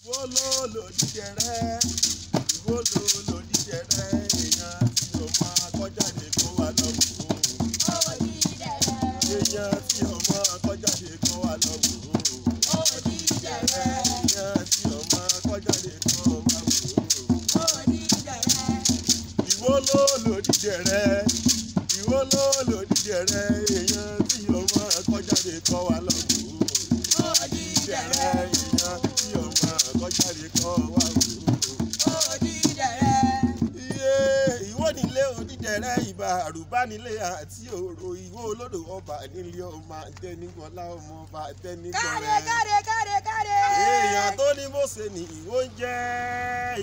Ìwó ló lòdìjẹrẹ, ìwó ló lòdìjẹrẹ, èèyàn tí ọmọ akọ́jáde kó wá lọ́wọ́. Èèyàn tí ọmọ akọ́jáde kó wá lọ́wọ́. Èèyàn tí ọmọ akọ́jáde kó wá lọ́wọ́. Ìwó ló lòdìjẹrẹ, ìwó ló lòdìjẹrẹ, èèyàn tí ọmọ akọ́jáde kó wá lọ́wọ́. Òdìjẹrẹ, èèyàn tí ọmọ akọ́jáde kó wá lọ́wọ́. Ìwó nílé Odídẹrẹ ìbà àrùbá nílé àti òrò ìwó olódò ọba nílé ọmọ àtẹnigbọlá ọmọ ọba àtẹnigbọlá. Káre. Èèyàn tó ní bó ṣe ní ìwó ń jẹ́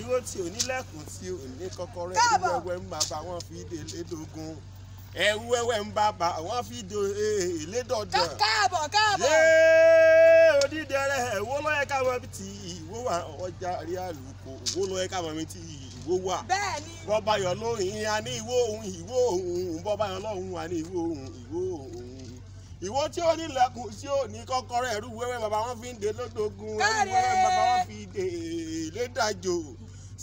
ìwó tí ò nílẹ̀kùn tí ò ní kọ́kọ́rọ́ ẹ̀rú wẹ́wẹ́ ń bàbá wọn fi délé dógún ẹ̀rú wẹ́wẹ́ ń bàbá wọn fi délé dọ̀dọ̀. Káàbọ̀. Odídẹrẹ ìwó ló yẹ káwọn bí ti ìwó wà ọjà rí àlùkò ìwó ló yẹ káwọn bí ti ìwó wà. Bẹ́ẹ̀ni. Bọ́bá yọ lóhùn a ní ìwó òun bọ́bá yọ lóhùn a ní ìwó òun. Ìwó tí ó nílẹ̀kùn tí ó ní kọ́kọ́rọ́ ẹ̀rú wẹ́wẹ́ bàbá wọn fi ń dé lódógún ẹ̀rú wẹ́wẹ́ bàbá wọn fi dé lédàjò.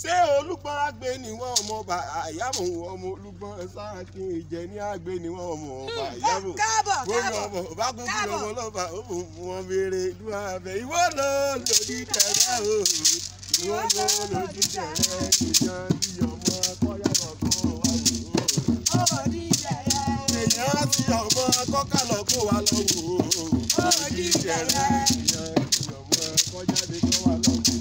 Ṣé Olúgbọ́n àgbẹ̀ ni wọ́n ọmọ ọba àyàmọ̀ ọmọ Olúgbọ́n Sáàkì ìjẹ ní àgbẹ̀ ni wọ́n ọmọ ọba àyàmọ̀. Gbogbo ọmọ ọba kúkú lọ́mọ lọ́ba ó mú wọn béèrè dúró abẹ. Ìwó ló lòdìjẹrẹ o, ìwó ló lòdìjẹrẹ, èèyàn tí ọmọ akọ́yàlọ́ kó wá wò. Odídẹrẹ. Èèyàn tí ọmọ akọ́kàlọ́ kó wá lọ wò. Odídẹrẹ, èèyàn tí ọmọ akọ́jáde kó wá lọ wò.